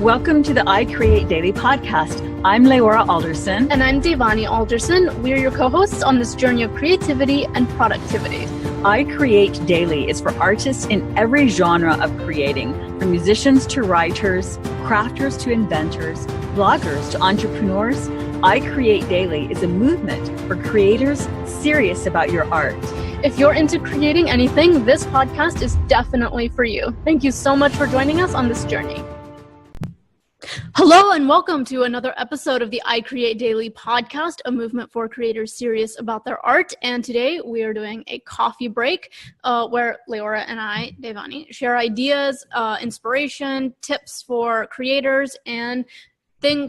Welcome to the I Create Daily podcast. I'm Leora Alderson. And I'm Devani Alderson. We're your co-hosts on this journey of creativity and productivity. I Create Daily is for artists in every genre of creating, from musicians to writers, crafters to inventors, bloggers to entrepreneurs. I Create Daily is a movement for creators serious about your art. If you're into creating anything, this podcast is definitely for you. Thank you so much for joining us on this journey. Hello and welcome to another episode of the I Create Daily podcast, a movement for creators serious about their art. And today we are doing a coffee break where Leora and I, Devani, share ideas, inspiration, tips for creators, and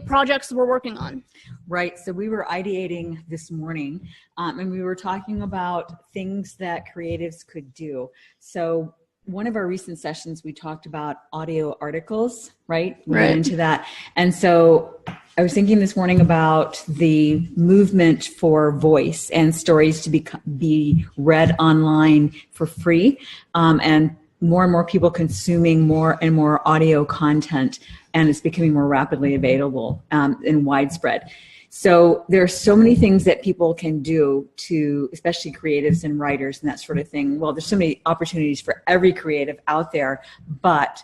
projects we're working on. Right. So we were ideating this morning and we were talking about things that creatives could do. So one of our recent sessions, we talked about audio articles, right? We went into that. And so I was thinking this morning about the movement for voice and stories to be read online for free, and more people consuming more and more audio content, and it's becoming more rapidly available and widespread. So there are so many things that people can do to, especially creatives and writers and that sort of thing. Well, there's so many opportunities for every creative out there, but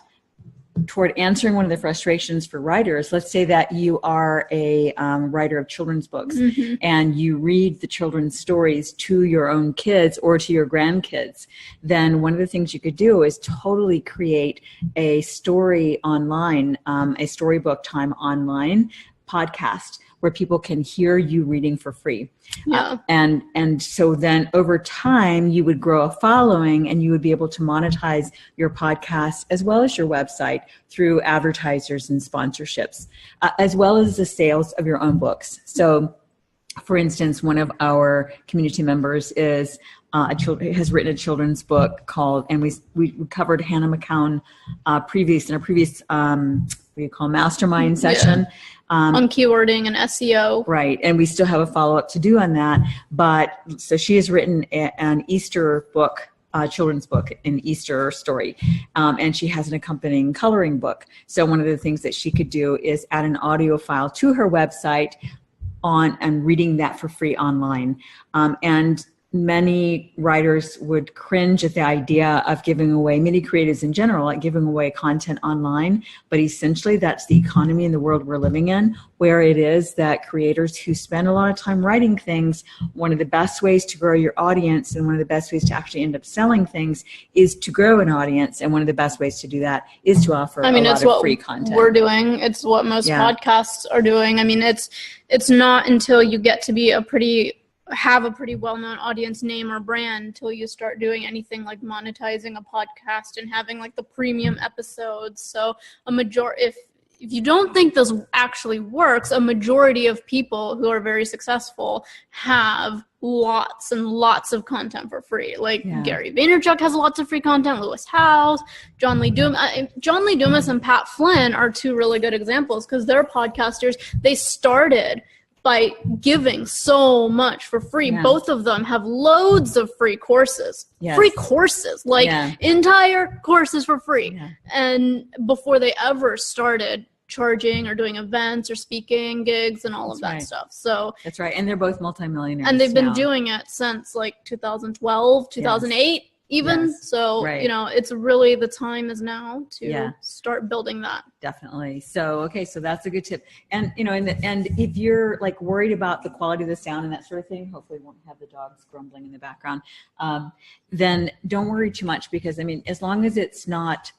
toward answering one of the frustrations for writers, let's say that you are a writer of children's books and you read the children's stories to your own kids or to your grandkids, then one of the things you could do is totally create a story online, a storybook time online podcast where people can hear you reading for free. Yeah. And so then over time, you would grow a following and you would be able to monetize your podcast as well as your website through advertisers and sponsorships, as well as the sales of your own books. So for instance, one of our community members is has written a children's book called, and we covered Hannah McCown in a previous mastermind session. On keywording and SEO. Right. And we still have a follow-up to do on that. But so she has written an Easter book, children's book, an Easter story. And she has an accompanying coloring book. So one of the things that she could do is add an audio file to her website and reading that for free online. And many writers would cringe at the idea of giving away, many creatives in general, like giving away content online. But essentially, that's the economy in the world we're living in, where it is that creators who spend a lot of time writing things, one of the best ways to grow your audience and one of the best ways to actually end up selling things is to grow an audience. And one of the best ways to do that is to offer a lot of free content. We're doing. It's what most podcasts are doing. I mean, it's not until you get to be have a pretty well-known audience name or brand until you start doing anything like monetizing a podcast and having like the premium episodes. So if you don't think this actually works, a majority of people who are very successful have lots and lots of content for free. Gary Vaynerchuk has lots of free content, Lewis Howes, John Lee Dumas and Pat Flynn are two really good examples because they're podcasters. They started by giving so much for free. Yeah. Both of them have loads of free courses. Yes. Free courses, entire courses for free. Yeah. And before they ever started charging or doing events or speaking gigs and all of that stuff. So that's right. And they're both multimillionaires. And they've been doing it since 2012, 2008. Yes. Even so, it's really the time is now to start building that. Definitely. So that's a good tip. And and if you're worried about the quality of the sound and that sort of thing, hopefully won't have the dogs grumbling in the background. Then don't worry too much because as long as it's not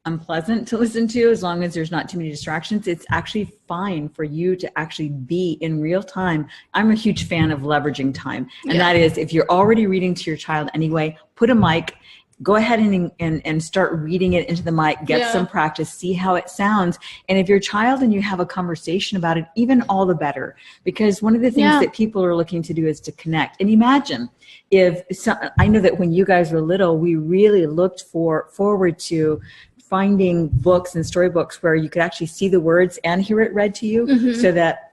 unpleasant to listen to, as long as there's not too many distractions, it's actually fine for you to actually be in real time. I'm a huge fan of leveraging time. And that is, if you're already reading to your child anyway, put a mic, go ahead and start reading it into the mic, get some practice, see how it sounds. And if your child and you have a conversation about it, even all the better. Because one of the things that people are looking to do is to connect. And imagine I know that when you guys were little, we really looked forward to finding books and storybooks where you could actually see the words and hear it read to you, so that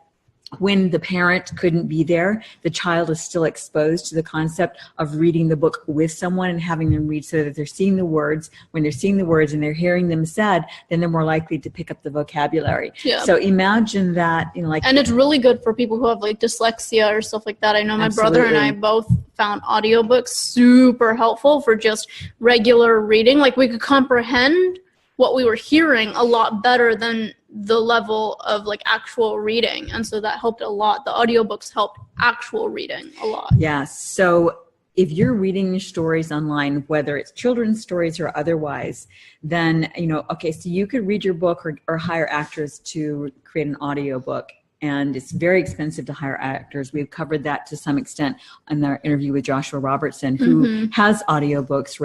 when the parent couldn't be there, the child is still exposed to the concept of reading the book with someone and having them read, so that they're seeing the words. When they're seeing the words and they're hearing them said, then they're more likely to pick up the vocabulary. Yeah. So imagine that, and it's really good for people who have like dyslexia or stuff like that. I know my brother and I both found audiobooks super helpful for just regular reading. Like, we could comprehend what we were hearing a lot better than the level of like actual reading, and so that helped a lot. The audiobooks helped actual reading a lot. Yeah. So if you're reading your stories online, whether it's children's stories or otherwise, then okay, so you could read your book or hire actors to create an audiobook. And it's very expensive to hire actors. We've covered that to some extent in our interview with Joshua Robertson, who has audiobooks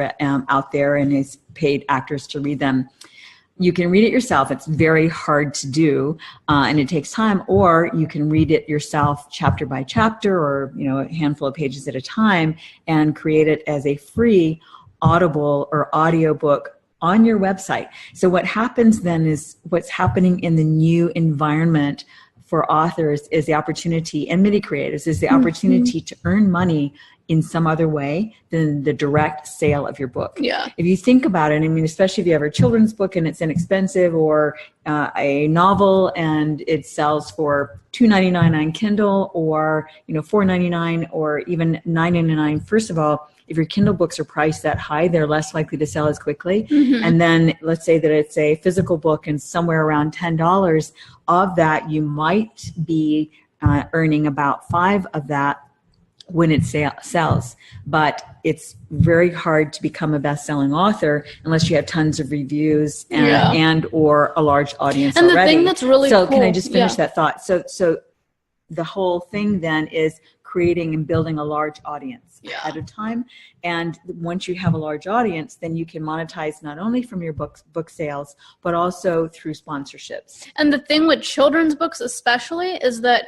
out there and has paid actors to read them. You can read it yourself. It's very hard to do, and it takes time. Or you can read it yourself chapter by chapter, or a handful of pages at a time, and create it as a free Audible or audiobook on your website. So what happens then is, what's happening in the new environment for authors is the opportunity, and MIDI creators is the opportunity to earn money in some other way than the direct sale of your book. Yeah. If you think about it, I mean, especially if you have a children's book and it's inexpensive, or a novel and it sells for $2.99 on Kindle, or $4.99, or even $9.99. First of all, if your Kindle books are priced that high, they're less likely to sell as quickly. And then let's say that it's a physical book and somewhere around $10 of that, you might be earning about $5 of that when it sells. But it's very hard to become a best-selling author unless you have tons of reviews and or a large audience and already. The thing that's really cool, can I cool, just finish that thought? So the whole thing then is creating and building a large audience at a time. And once you have a large audience, then you can monetize not only from your book sales, but also through sponsorships. And the thing with children's books especially is that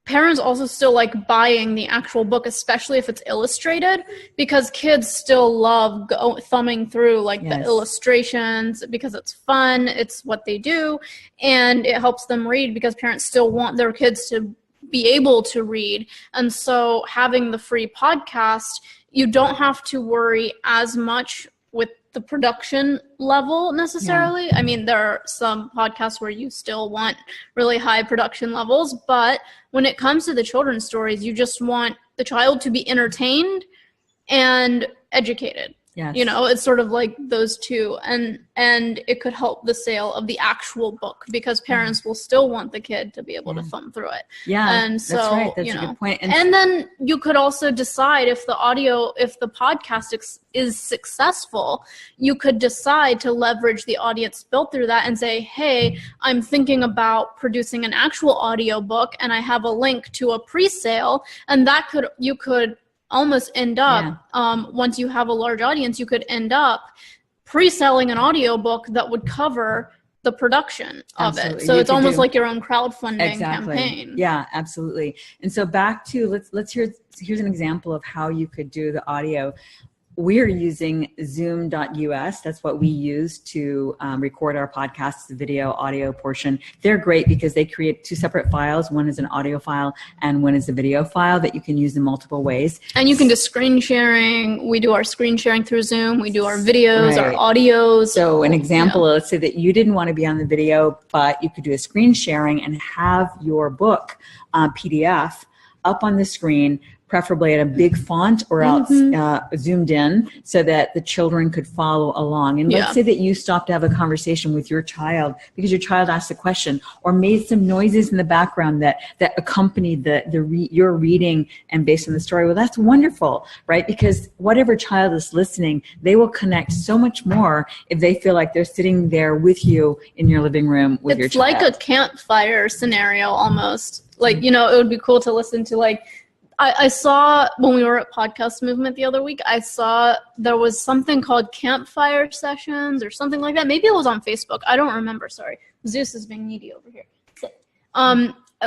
parents also still like buying the actual book, especially if it's illustrated, because kids still love thumbing through the illustrations, because it's fun, it's what they do, and it helps them read, because parents still want their kids to be able to read. And so having the free podcast, you don't have to worry as much with the production level necessarily. I mean, there are some podcasts where you still want really high production levels, but when it comes to the children's stories, you just want the child to be entertained and educated. Yes. It's sort of like those two, and it could help the sale of the actual book, because parents will still want the kid to be able to thumb through it. Yeah, and so that's right. That's a good point. And then you could also decide if the podcast is successful, you could decide to leverage the audience built through that and say, hey, I'm thinking about producing an actual audio book, and I have a link to a pre-sale, and you could almost end up, once you have a large audience, you could end up pre-selling an audiobook that would cover the production of it. So it's almost like your own crowdfunding campaign. Yeah, absolutely. And so back to, here's an example of how you could do the audio. We're using zoom.us. That's what we use to record our podcasts, the video, audio portion. They're great because they create two separate files. One is an audio file and one is a video file that you can use in multiple ways. And you can do screen sharing. We do our screen sharing through Zoom. We do our videos, our audios. So an example, let's say that you didn't want to be on the video, but you could do a screen sharing and have your book PDF up on the screen, preferably at a big font, or else zoomed in, so that the children could follow along. And let's say that you stopped to have a conversation with your child because your child asked a question or made some noises in the background that accompanied your reading and based on the story. Well, that's wonderful, right? Because whatever child is listening, they will connect so much more if they feel like they're sitting there with you in your living room with your child. It's like a campfire scenario almost. Like, it would be cool to listen to I saw when we were at Podcast Movement the other week, I saw there was something called campfire sessions or something like that. Maybe it was on Facebook. I don't remember. Sorry. Zeus is being needy over here.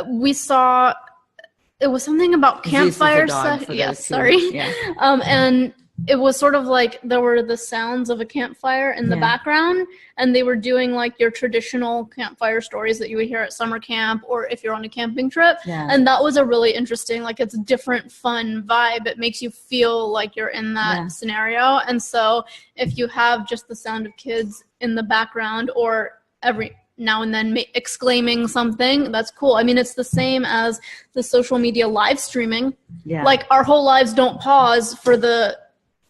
We saw it was something about campfire sessions. Yes, sorry. Yeah. And it was sort of like there were the sounds of a campfire in the background, and they were doing like your traditional campfire stories that you would hear at summer camp or if you're on a camping trip. And that was a really interesting, like, it's a different fun vibe. It makes you feel like you're in that scenario. And so if you have just the sound of kids in the background or every now and then exclaiming something, that's cool. I mean, it's the same as the social media live streaming. Like, our whole lives don't pause for the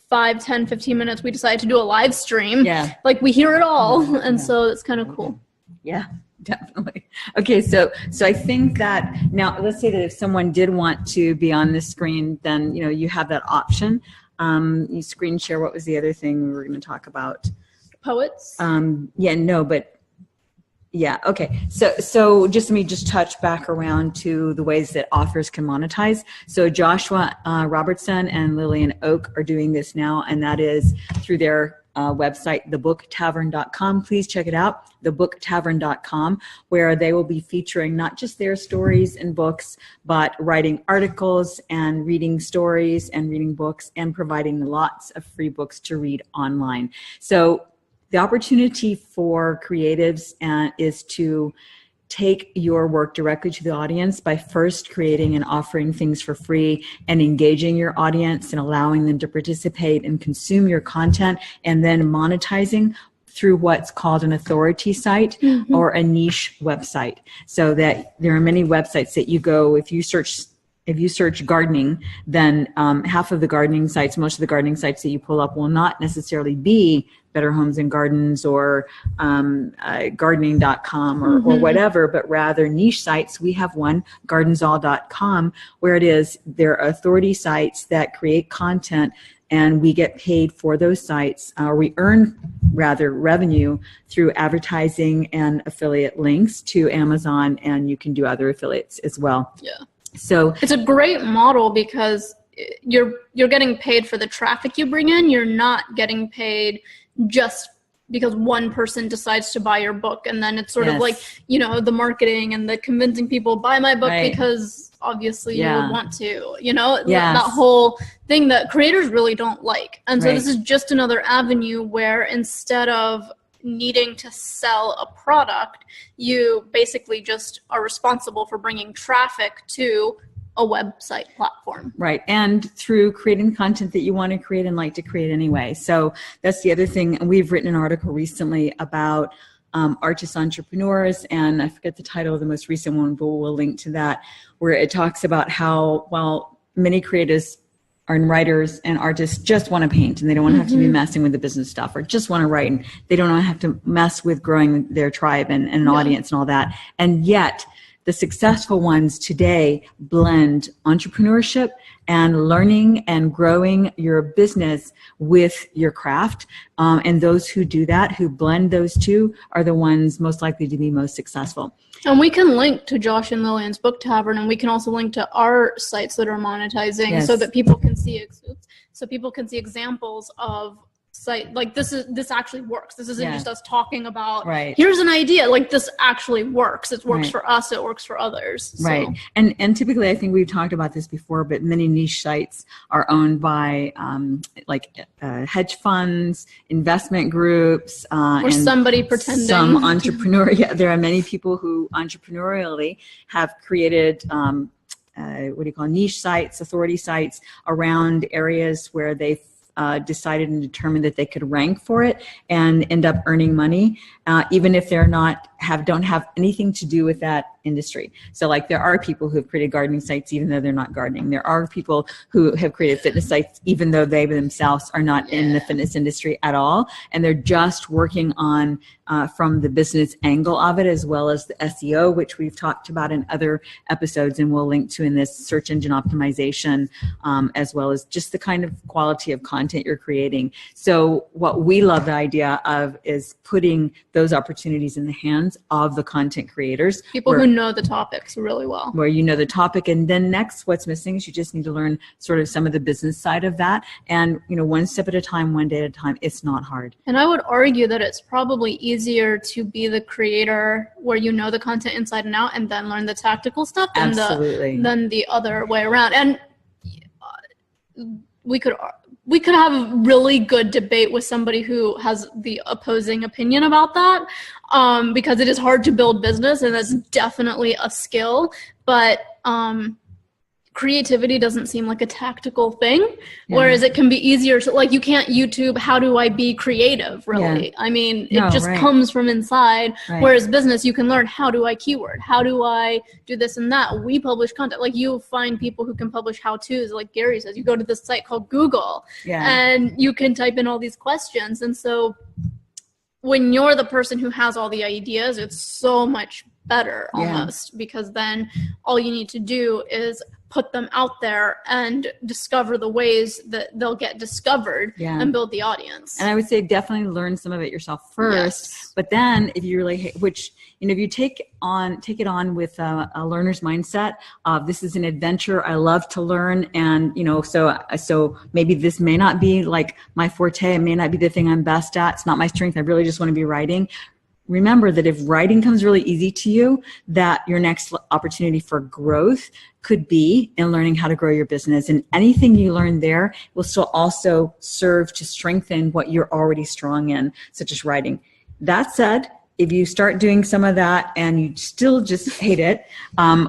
5, 10, 15 minutes we decide to do a live stream. Like, we hear it all. And so it's kind of cool. Yeah, definitely. Okay, so I think that now, let's say that if someone did want to be on this screen, then, you know, you have that option. You screen share. What was the other thing we were going to talk about? Poets? Yeah, okay. So just let me touch back around to the ways that authors can monetize. So Joshua Robertson and Lillian Oak are doing this now, and that is through their website, thebooktavern.com. Please check it out, thebooktavern.com, where they will be featuring not just their stories and books, but writing articles and reading stories and reading books and providing lots of free books to read online. So the opportunity for creatives is to take your work directly to the audience by first creating and offering things for free and engaging your audience and allowing them to participate and consume your content, and then monetizing through what's called an authority site or a niche website. So that there are many websites that you go, if you search gardening, then half of the gardening sites, most of the gardening sites that you pull up will not necessarily be Better Homes and Gardens or gardening.com or whatever, but rather niche sites. We have one, gardensall.com, where there are authority sites that create content, and we get paid for those sites. We earn revenue through advertising and affiliate links to Amazon, and you can do other affiliates as well. So it's a great model because you're getting paid for the traffic you bring in. You're not getting paid just because one person decides to buy your book, and then it's sort of like, you know, the marketing and the convincing people buy my book because obviously you would want to, you know, that whole thing that creators really don't like. And so this is just another avenue where instead of needing to sell a product, you basically just are responsible for bringing traffic to a website platform. Right. And through creating content that you want to create and like to create anyway. So that's the other thing. We've written an article recently about artist entrepreneurs, and I forget the title of the most recent one, but we'll link to that, where it talks about how, while many creatives and writers and artists just want to paint and they don't want to have to be messing with the business stuff, or just want to write and they don't want to have to mess with growing their tribe and an audience and all that. And yet the successful ones today blend entrepreneurship and learning and growing your business with your craft. And those who do that, who blend those two, are the ones most likely to be most successful. And we can link to Josh and Lillian's Book Tavern, and we can also link to our sites that are monetizing so that people can see examples of site, like this actually works. This isn't just us talking about here's an idea. Like, this actually works. It works for us, it works for others. So. And typically, I think we've talked about this before, but many niche sites are owned by hedge funds, investment groups, or and somebody pretending some entrepreneur. There are many people who entrepreneurially have created niche sites, authority sites around areas where they've decided and determined that they could rank for it and end up earning money, even if they're don't have anything to do with that industry. So like, there are people who have created gardening sites even though they're not gardening. There are people who have created fitness sites even though they themselves are not in the fitness industry at all, and they're just working on from the business angle of it, as well as the SEO, which we've talked about in other episodes and we'll link to in this search engine optimization, as well as just the kind of quality of content you're creating. So what we love the idea of is putting those opportunities in the hands of the content creators. People who know the topics really well. Where you know the topic, and then next what's missing is you just need to learn sort of some of the business side of that, and one step at a time, one day at a time. It's not hard. And I would argue that it's probably easier to be the creator where you know the content inside and out and then learn the tactical stuff than the other way around. And we could we could have a really good debate with somebody who has the opposing opinion about that, because it is hard to build business, and that's definitely a skill. But creativity doesn't seem like a tactical thing, whereas it can be easier to, like, you can't YouTube how do I be creative, really. I mean, it just comes from inside, whereas business, you can learn how do I keyword, how do I do this and that. We publish content, like you find people who can publish how-tos, like Gary says, you go to this site called Google and you can type in all these questions. And so when you're the person who has all the ideas, it's so much better almost, because then all you need to do is put them out there and discover the ways that they'll get discovered and build the audience. And I would say definitely learn some of it yourself first, but then if you really, which, you know, if you take it on with a learner's mindset of this is an adventure, I love to learn, and, you know, so maybe this may not be like my forte, it may not be the thing I'm best at, it's not my strength, I really just want to be writing. Remember that if writing comes really easy to you, that your next opportunity for growth could be in learning how to grow your business. And anything you learn there will still also serve to strengthen what you're already strong in, such as writing. That said, if you start doing some of that and you still just hate it,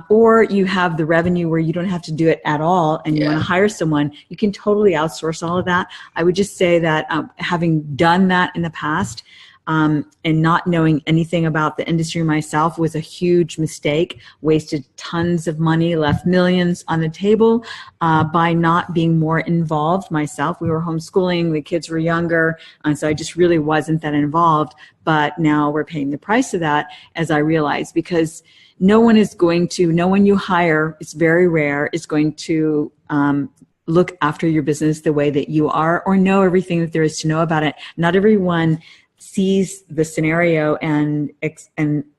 or you have the revenue where you don't have to do it at all and you want to hire someone, you can totally outsource all of that. I would just say that having done that in the past, and not knowing anything about the industry myself was a huge mistake. Wasted tons of money, left millions on the table by not being more involved myself. We were homeschooling, the kids were younger, and so I just really wasn't that involved. But now we're paying the price of that, as I realize, because no one you hire, it's very rare, is going to look after your business the way that you are or know everything that there is to know about it. Not everyone sees the scenario and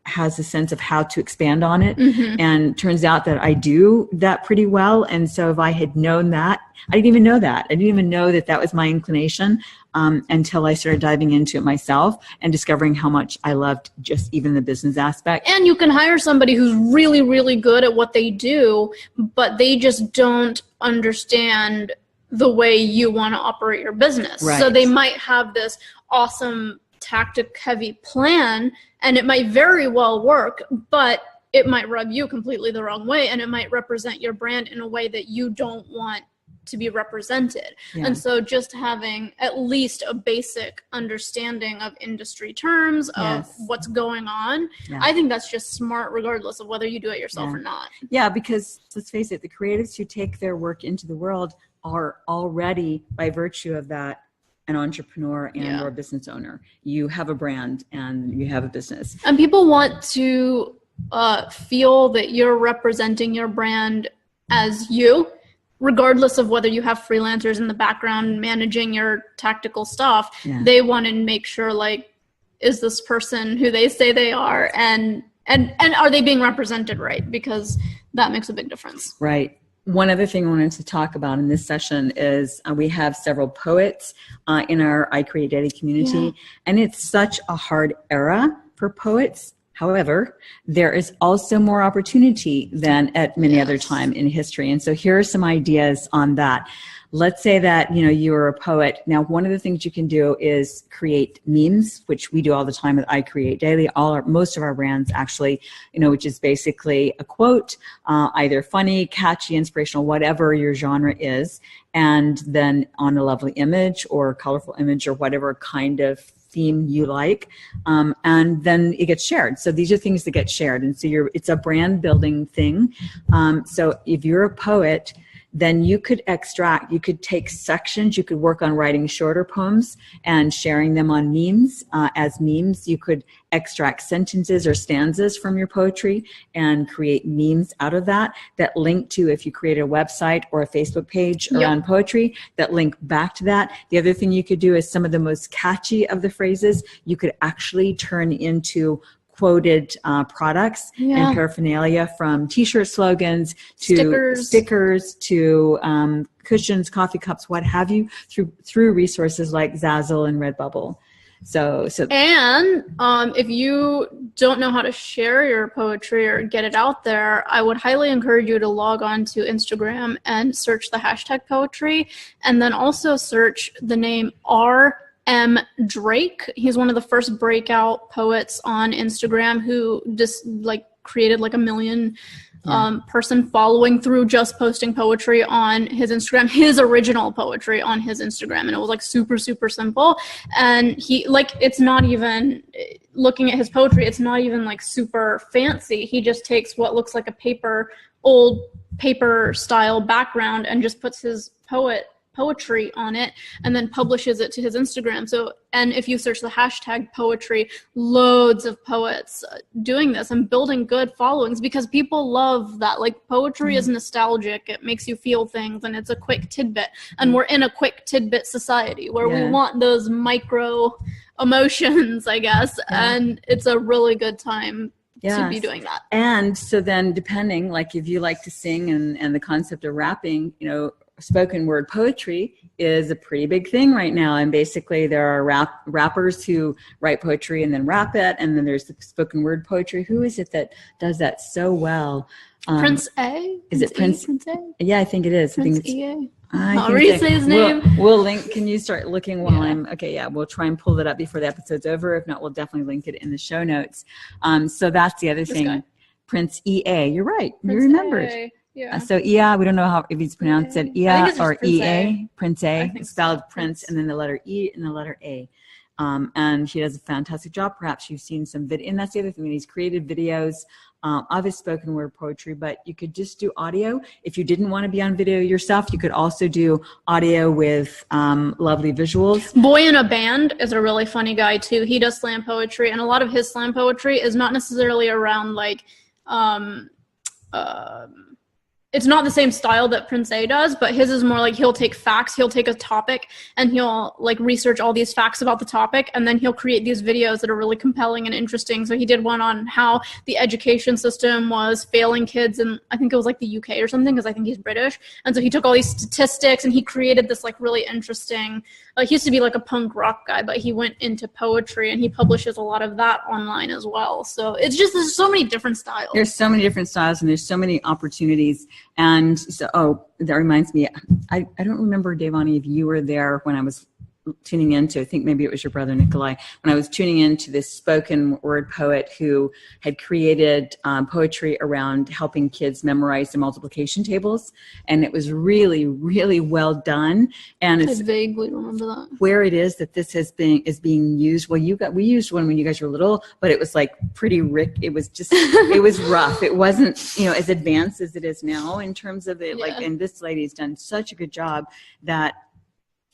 has a sense of how to expand on it. And turns out that I do that pretty well. And so if I had known that, I didn't even know that. I didn't even know that that was my inclination until I started diving into it myself and discovering how much I loved just even the business aspect. And you can hire somebody who's really, really good at what they do, but they just don't understand the way you want to operate your business. So they might have this awesome tactic heavy plan and it might very well work, but it might rub you completely the wrong way, and it might represent your brand in a way that you don't want to be represented. And so just having at least a basic understanding of industry terms, of what's going on, I think that's just smart regardless of whether you do it yourself or not. Because let's face it, the creatives who take their work into the world are already, by virtue of that, an entrepreneur and or a business owner. You have a brand and you have a business. And people want to feel that you're representing your brand as you, regardless of whether you have freelancers in the background managing your tactical stuff. They want to make sure, like, is this person who they say they are, and are they being represented right? Because that makes a big difference. Right. One other thing I wanted to talk about in this session is we have several poets in our I Create Daily community, and it's such a hard era for poets. However, there is also more opportunity than at many other time in history. And so here are some ideas on that. Let's say that, you know, you're a poet. Now, one of the things you can do is create memes, which we do all the time with I Create Daily. Most of our brands actually, you know, which is basically a quote, either funny, catchy, inspirational, whatever your genre is, and then on a lovely image or colorful image or whatever kind of theme you like, and then it gets shared. So these are things that get shared, and so it's a brand building thing. So if you're a poet, then you could take sections, you could work on writing shorter poems and sharing them on memes. As memes, you could extract sentences or stanzas from your poetry and create memes out of that link to, if you create a website or a Facebook page around poetry, that link back to that. The other thing you could do is some of the most catchy of the phrases, you could actually turn into quoted products and paraphernalia, from t-shirt slogans to stickers to cushions, coffee cups, what have you, through resources like Zazzle and Redbubble. And if you don't know how to share your poetry or get it out there, I would highly encourage you to log on to Instagram and search the hashtag poetry, and then also search the name R.M. Drake. He's one of the first breakout poets on Instagram who just created like 1 million person following through just posting poetry on his Instagram, his original poetry on his Instagram. And it was like super, super simple. And he it's not even, looking at his poetry, it's not even like super fancy. He just takes what looks like a old paper style background and just puts his poetry on it and then publishes it to his Instagram. So, and if you search the hashtag poetry, loads of poets doing this and building good followings, because people love that. Like, poetry is nostalgic. It makes you feel things, and it's a quick tidbit. And we're in a quick tidbit society where we want those micro emotions, I guess. And it's a really good time to be doing that. And so then, depending, like if you like to sing and the concept of rapping, spoken word poetry is a pretty big thing right now. And basically there are rappers who write poetry and then rap it. And then there's the spoken word poetry. Who is it that does that so well? Prince A? Is it Prince A? Yeah, I think it is. Prince I think it's, I'll say his name. We'll link. Can you start looking while we'll try and pull that up before the episode's over. If not, we'll definitely link it in the show notes. So that's the other thing. Guy. Prince E.A. You're right. Prince you remembered. A. Yeah. So Ia, we don't know if he's pronounced it Ia or EA, Prince A, spelled Prince, and then the letter E and the letter A. And he does a fantastic job. Perhaps you've seen some video, and that's the other thing. He's created videos of his spoken word poetry, but you could just do audio. If you didn't want to be on video yourself, you could also do audio with lovely visuals. Boy in a Band is a really funny guy too. He does slam poetry, and a lot of his slam poetry is not necessarily around like it's not the same style that Prince A does, but his is more like he'll take facts, he'll take a topic, and he'll like research all these facts about the topic, and then he'll create these videos that are really compelling and interesting. So he did one on how the education system was failing kids in, I think it was like the UK or something, because I think he's British. And so he took all these statistics and he created this like really interesting, he used to be like a punk rock guy, but he went into poetry and he publishes a lot of that online as well. So it's just, there's so many different styles. There's so many different styles and there's so many opportunities. And so, that reminds me, I don't remember, Devani, if you were there when I was tuning into, I think maybe it was your brother Nikolai, when I was tuning into this spoken word poet who had created poetry around helping kids memorize the multiplication tables. And it was really, really well done. And I vaguely remember that. Where it is that this is being used. Well, we used one when you guys were little, but it was like pretty it was just, it was rough. It wasn't, as advanced as it is now in terms of it. Like, and this lady's done such a good job that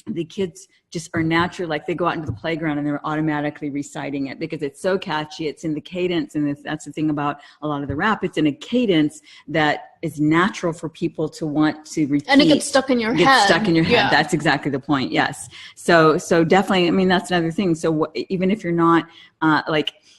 the kids just are naturally, like they go out into the playground and they're automatically reciting it because it's so catchy. It's in the cadence, and that's the thing about a lot of the rap. It's in a cadence that is natural for people to want to repeat. And it gets stuck in your head. Gets stuck in your head. That's exactly the point. Yes. So definitely, I mean, that's another thing. So even if you're not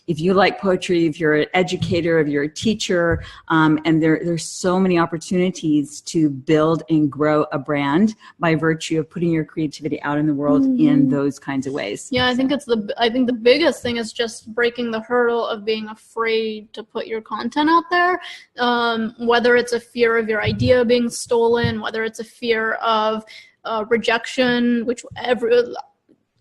if you like poetry, if you're an educator, if you're a teacher, and there's so many opportunities to build and grow a brand by virtue of putting your creativity out in the world in those kinds of ways. Yeah, I think the biggest thing is just breaking the hurdle of being afraid to put your content out there. Whether it's a fear of your idea being stolen, whether it's a fear of rejection, which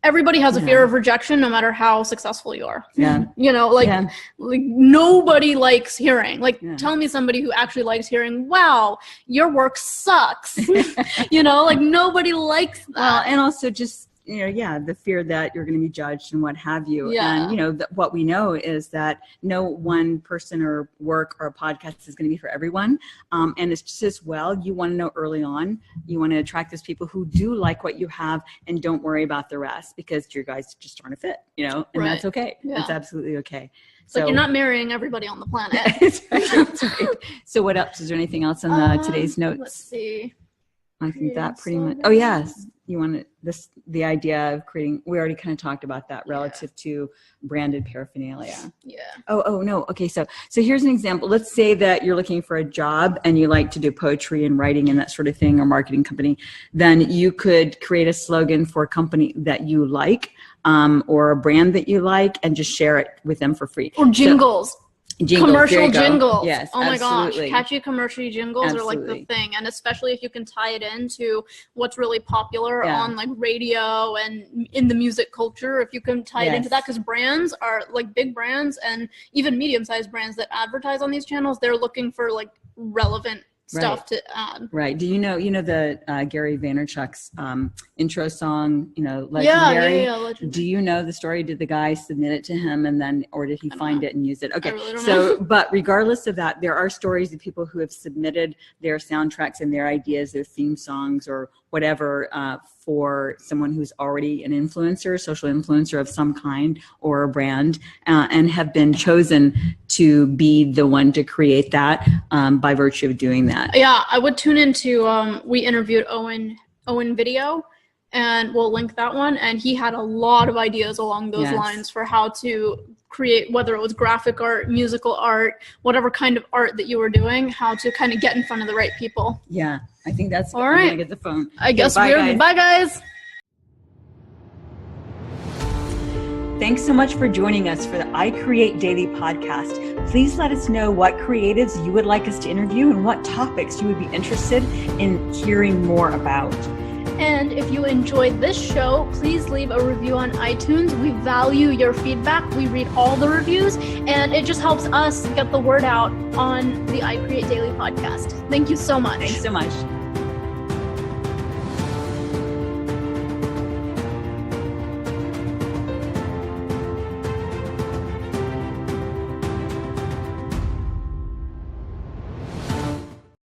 everybody has a fear of rejection, no matter how successful you are. Yeah. Like nobody likes hearing. Tell me somebody who actually likes hearing, wow, your work sucks. Like nobody likes that. Well, and also just, the fear that you're going to be judged and what have you. Yeah. And, what we know is that no one person or work or podcast is going to be for everyone. And it's just as well, you want to know early on, you want to attract those people who do like what you have and don't worry about the rest because your guys just aren't a fit, and that's okay. Yeah. That's absolutely okay. So you're not marrying everybody on the planet. That's right. So what else? Is there anything else on today's notes? Let's see. I think that pretty much. Oh yes, you want the idea of creating. We already kind of talked about that relative to branded paraphernalia. Yeah. Oh no. Okay, so here's an example. Let's say that you're looking for a job and you like to do poetry and writing and that sort of thing, or marketing company. Then you could create a slogan for a company that you like, or a brand that you like, and just share it with them for free. Or jingles. Commercial jingles. Yes, oh my absolutely. gosh, catchy commercial jingles are like the thing, and especially if you can tie it into what's really popular on like radio and in the music culture. If you can tie it into that, because brands are like big brands and even medium-sized brands that advertise on these channels, they're looking for like relevant stuff to add. Right. Do you know the Gary Vaynerchuk's intro song, legendary? Yeah, legendary. Do you know the story? Did the guy submit it to him or did he find it and use it? Okay. I really don't know. But regardless of that, there are stories of people who have submitted their soundtracks and their ideas, their theme songs or whatever, for someone who's already an influencer, social influencer of some kind, or a brand, and have been chosen to be the one to create that by virtue of doing that. Yeah, I would tune into, we interviewed Owen Video, and we'll link that one, and he had a lot of ideas along those lines for how to create, whether it was graphic art, musical art, whatever kind of art that you were doing, how to kind of get in front of the right people. Yeah, I think that's all right. I'm gonna get the phone. I guess bye guys. Thanks so much for joining us for the I Create Daily podcast. Please let us know what creatives you would like us to interview and what topics you would be interested in hearing more about. And if you enjoyed this show, please leave a review on iTunes. We value your feedback. We read all the reviews, and it just helps us get the word out on the I Create Daily podcast. Thank you so much. Thanks so much.